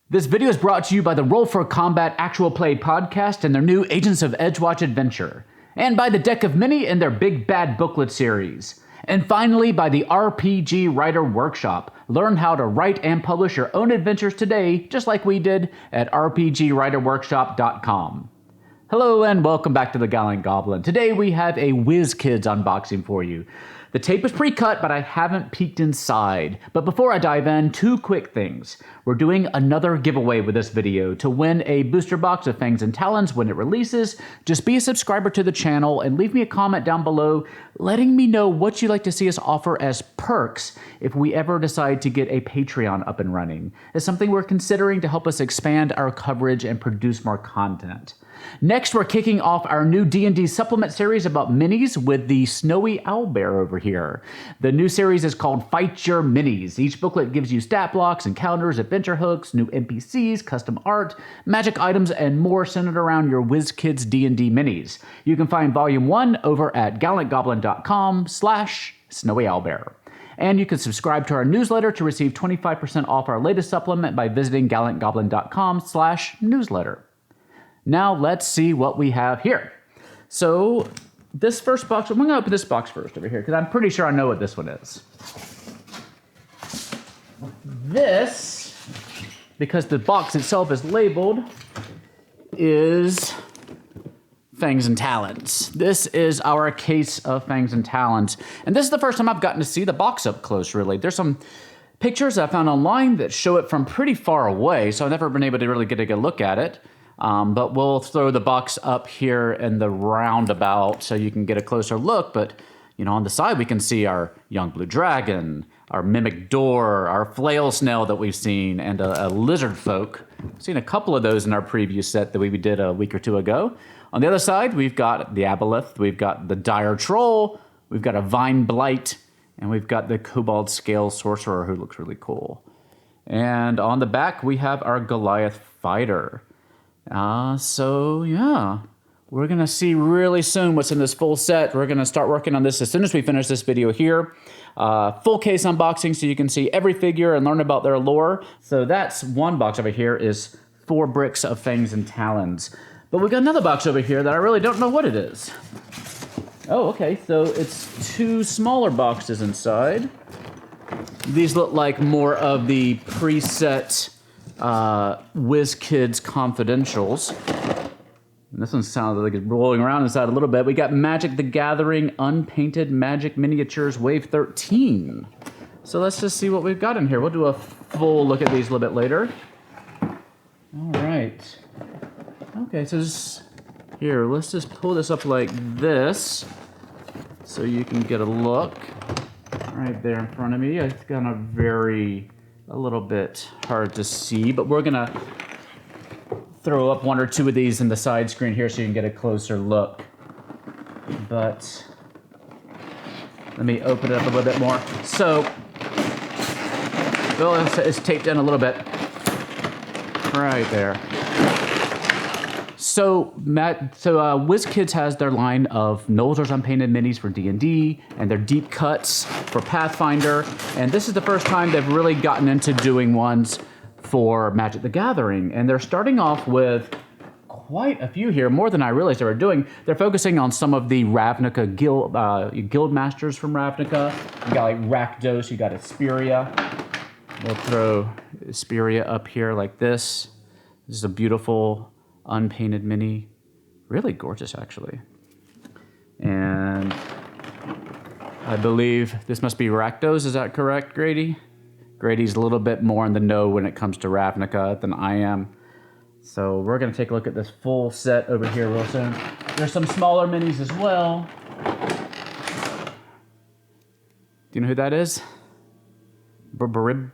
This video is brought to you by the Roll for Combat Actual Play podcast and their new Agents of Edgewatch adventure, and by the Deck of Many and their Big Bad Booklet series. And finally, by the RPG Writer Workshop. Learn how to write and publish your own adventures today, just like we did at rpgwriterworkshop.com. Hello and welcome back to the Gallant Goblin. Today we have a WizKids unboxing for you. The tape is pre-cut, but I haven't peeked inside. But before I dive in, two quick things. We're doing another giveaway with this video. To win a booster box of Fangs and Talons when it releases, just be a subscriber to the channel and leave me a comment down below letting me know what you'd like to see us offer as perks if we ever decide to get a Patreon up and running. It's something we're considering to help us expand our coverage and produce more content. Next, we're kicking off our new D&D supplement series about minis with the snowy owlbear over here. The new series is called Fight Your Minis. Each booklet gives you stat blocks, encounters, adventure hooks, new NPCs, custom art, magic items, and more centered around your WizKids D&D minis. You can find Volume 1 over at gallantgoblin.com/snowyowlbear. And you can subscribe to our newsletter to receive 25% off our latest supplement by visiting gallantgoblin.com/newsletter. Now let's see what we have here. So this first box, I'm going to open this box first over here because I'm pretty sure I know what this one is. This, because the box itself is labeled, is Fangs and Talons. This is our case of Fangs and Talons. And this is the first time I've gotten to see the box up close, really. There's some pictures I found online that show it from pretty far away, so I've never been able to really get a good look at it. But we'll throw the box up here in the roundabout so you can get a closer look. But, you know, on the side we can see our young blue dragon, our mimic door, our flail snail that we've seen, and a lizard folk. We've seen a couple of those in our preview set that we did a week or two ago. On the other side, we've got the aboleth, we've got the dire troll, we've got a vine blight, and we've got the kobold scale sorcerer who looks really cool. And on the back, we have our Goliath fighter. So yeah, we're going to see really soon what's in this full set. We're going to start working on this as soon as we finish this video here. Full case unboxing so you can see every figure and learn about their lore. So that's one box over here is 4 bricks of Fangs and Talons. But we've got another box over here that I really don't know what it is. Oh, okay, so it's 2 smaller boxes inside. These look like more of the preset WizKids Confidentials. And this one sounds like it's rolling around inside a little bit. We got Magic the Gathering Unpainted Magic Miniatures Wave 13. So let's just see what we've got in here. We'll do a full look at these a little bit later. All right. Okay, so here, let's just pull this up like this so you can get a look. Right there in front of me. It's kind of a little bit hard to see, but we're gonna throw up 1 or 2 of these in the side screen here so you can get a closer look. But let me open it up a little bit more. So, well, it's taped in a little bit. Right there. So WizKids has their line of Nolzur's Unpainted Minis for D&D and their deep cuts for Pathfinder. And this is the first time they've really gotten into doing ones for Magic the Gathering. And they're starting off with quite a few here, more than I realized they were doing. They're focusing on some of the Ravnica guild masters from Ravnica. You got like Rakdos, you got Asperia. We'll throw Asperia up here like this. This is a beautiful unpainted mini. Really gorgeous, actually. And I believe this must be Rakdos, is that correct, Grady? Grady's a little bit more in the know when it comes to Ravnica than I am. So we're going to take a look at this full set over here real soon. There's some smaller minis as well. Do you know who that is? Borborygmos,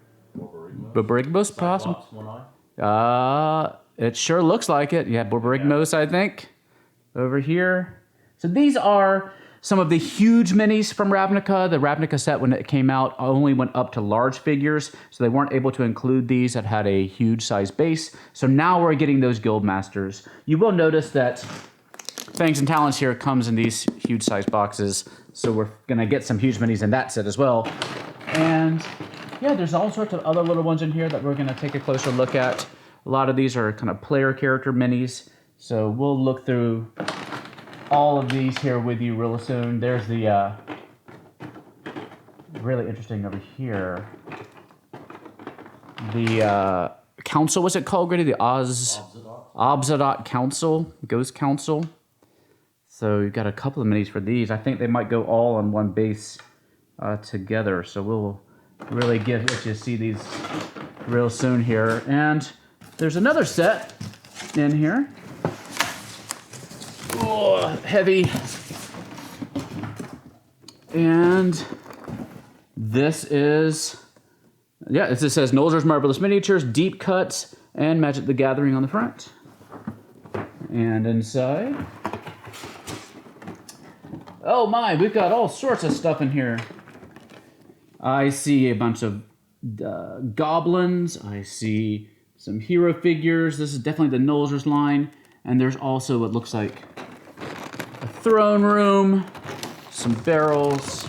possibly? It sure looks like it. Yeah, Borborygmos, I think. Over here. So these are some of the huge minis from Ravnica. The Ravnica set, when it came out, only went up to large figures, so they weren't able to include these that had a huge size base. So now we're getting those guild masters. You will notice that Fangs and Talons here comes in these huge size boxes, so we're gonna get some huge minis in that set as well. And yeah, there's all sorts of other little ones in here that we're gonna take a closer look at. A lot of these are kind of player character minis. So we'll look through all of these here with you real soon. There's the really interesting over here. The council, what's it called, Grady? The Obzadot Council, Ghost Council. So you've got a couple of minis for these. I think they might go all on one base together. So we'll really let you see these real soon here. And there's another set in here. Oh, heavy. And this is, yeah, it says Nolzur's Marvelous Miniatures, Deep Cuts, and Magic the Gathering on the front. And inside, oh my, we've got all sorts of stuff in here. I see a bunch of goblins. I see some hero figures. This is definitely the Nolzur's line. And there's also what looks like a throne room, some barrels.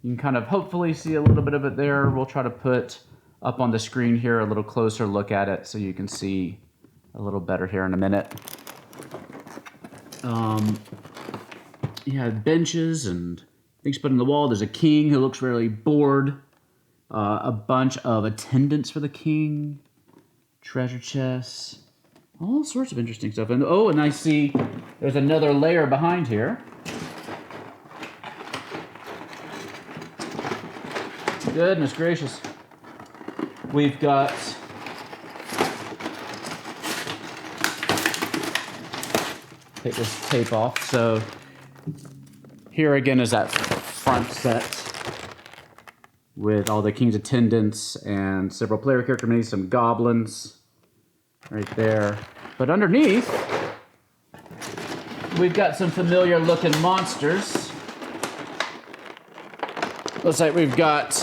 You can kind of hopefully see a little bit of it there. We'll try to put up on the screen here a little closer look at it so you can see a little better here in a minute. Yeah, benches and things put in the wall. There's a king who looks really bored. A bunch of attendants for the king. Treasure chests. All sorts of interesting stuff. And oh, and I see there's another layer behind here. Goodness gracious. We've got take this tape off. So here again is that front set with all the king's attendants and several player character minis, some goblins right there. But underneath, we've got some familiar looking monsters. Looks like we've got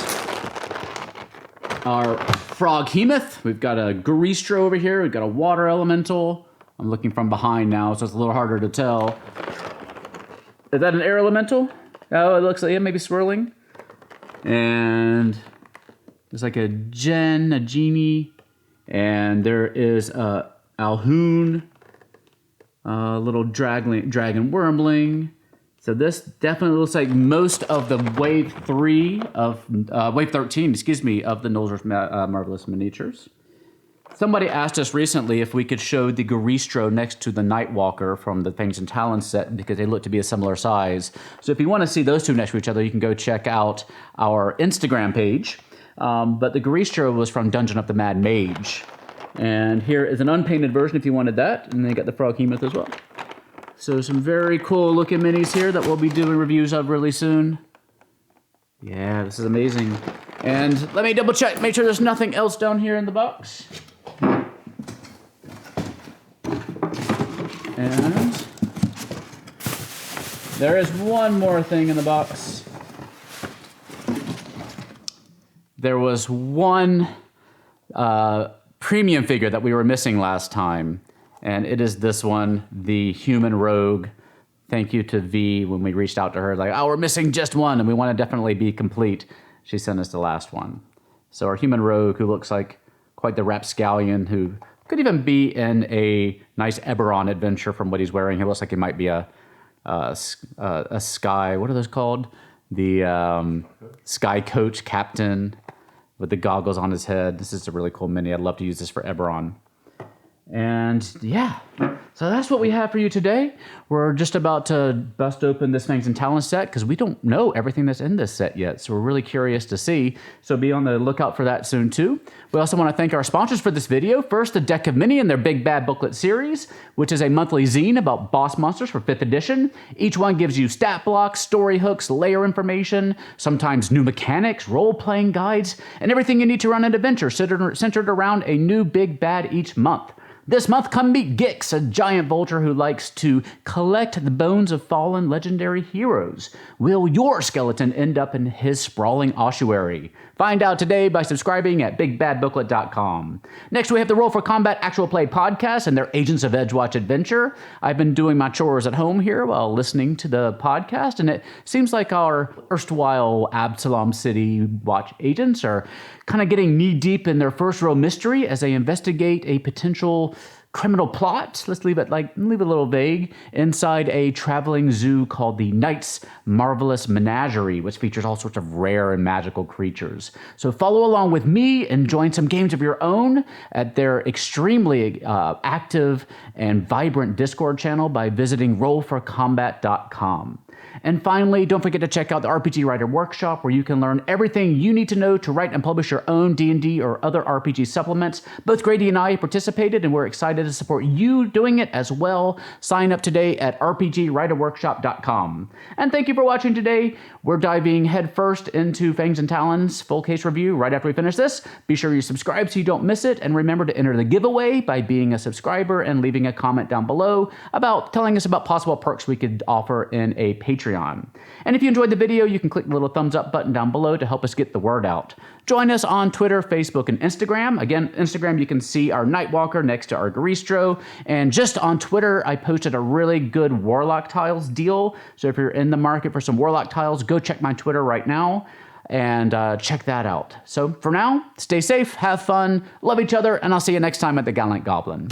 our Froghemoth. We've got a Garistro over here. We've got a water elemental. I'm looking from behind now, so it's a little harder to tell. Is that an air elemental? Oh, it looks like, yeah, maybe swirling. And there's like a genie, and there is a Alhoon, a little dragon wormling. So this definitely looks like most of the wave 13, of the Nolzur's Marvelous Miniatures. Somebody asked us recently if we could show the Garistro next to the Nightwalker from the Fangs and Talons set because they look to be a similar size. So if you want to see those two next to each other, you can go check out our Instagram page. But the Garistro was from Dungeon of the Mad Mage. And here is an unpainted version if you wanted that. And then you got the Froghemoth as well. So some very cool looking minis here that we'll be doing reviews of really soon. Yeah, this is amazing. And let me double check, make sure there's nothing else down here in the box. And there is one more thing in the box. There was one premium figure that we were missing last time, and it is this one, the Human Rogue. Thank you to V when we reached out to her, like, oh, we're missing just one, and we want to definitely be complete. She sent us the last one. So our Human Rogue, who looks like quite the rapscallion, who could even be in a nice Eberron adventure from what he's wearing. He looks like he might be a sky, what are those called? The sky coach captain with the goggles on his head. This is a really cool mini. I'd love to use this for Eberron. And yeah, so that's what we have for you today. We're just about to bust open this Fangs and Talons set because we don't know everything that's in this set yet. So we're really curious to see. So be on the lookout for that soon too. We also want to thank our sponsors for this video. First, the Deck of Mini and their Big Bad Booklet series, which is a monthly zine about boss monsters for 5th edition. Each one gives you stat blocks, story hooks, layer information, sometimes new mechanics, role-playing guides, and everything you need to run an adventure centered around a new big bad each month. This month, come meet Gix, a giant vulture who likes to collect the bones of fallen legendary heroes. Will your skeleton end up in his sprawling ossuary? Find out today by subscribing at bigbadbooklet.com. Next, we have the Roll for Combat Actual Play podcast and their Agents of Edgewatch adventure. I've been doing my chores at home here while listening to the podcast, and it seems like our erstwhile Absalom City Watch agents are kind of getting knee-deep in their first real mystery as they investigate a potential criminal plot. Let's leave it a little vague, inside a traveling zoo called the Knight's Marvelous Menagerie, which features all sorts of rare and magical creatures. So follow along with me and join some games of your own at their extremely active and vibrant Discord channel by visiting rollforcombat.com. And finally, don't forget to check out the RPG Writer Workshop, where you can learn everything you need to know to write and publish your own D&D or other RPG supplements. Both Grady and I participated, and we're excited to support you doing it as well. Sign up today at rpgwriterworkshop.com. And thank you for watching today. We're diving headfirst into Fangs and Talons full case review right after we finish this. Be sure you subscribe so you don't miss it, and remember to enter the giveaway by being a subscriber and leaving a comment down below about telling us about possible perks we could offer in a Patreon. And if you enjoyed the video, you can click the little thumbs up button down below to help us get the word out. Join us on Twitter, Facebook, and Instagram. Again, Instagram, you can see our Nightwalker next to our Garistro. And just on Twitter, I posted a really good Warlock tiles deal. So if you're in the market for some Warlock tiles, go check my Twitter right now and check that out. So for now, stay safe, have fun, love each other, and I'll see you next time at the Gallant Goblin.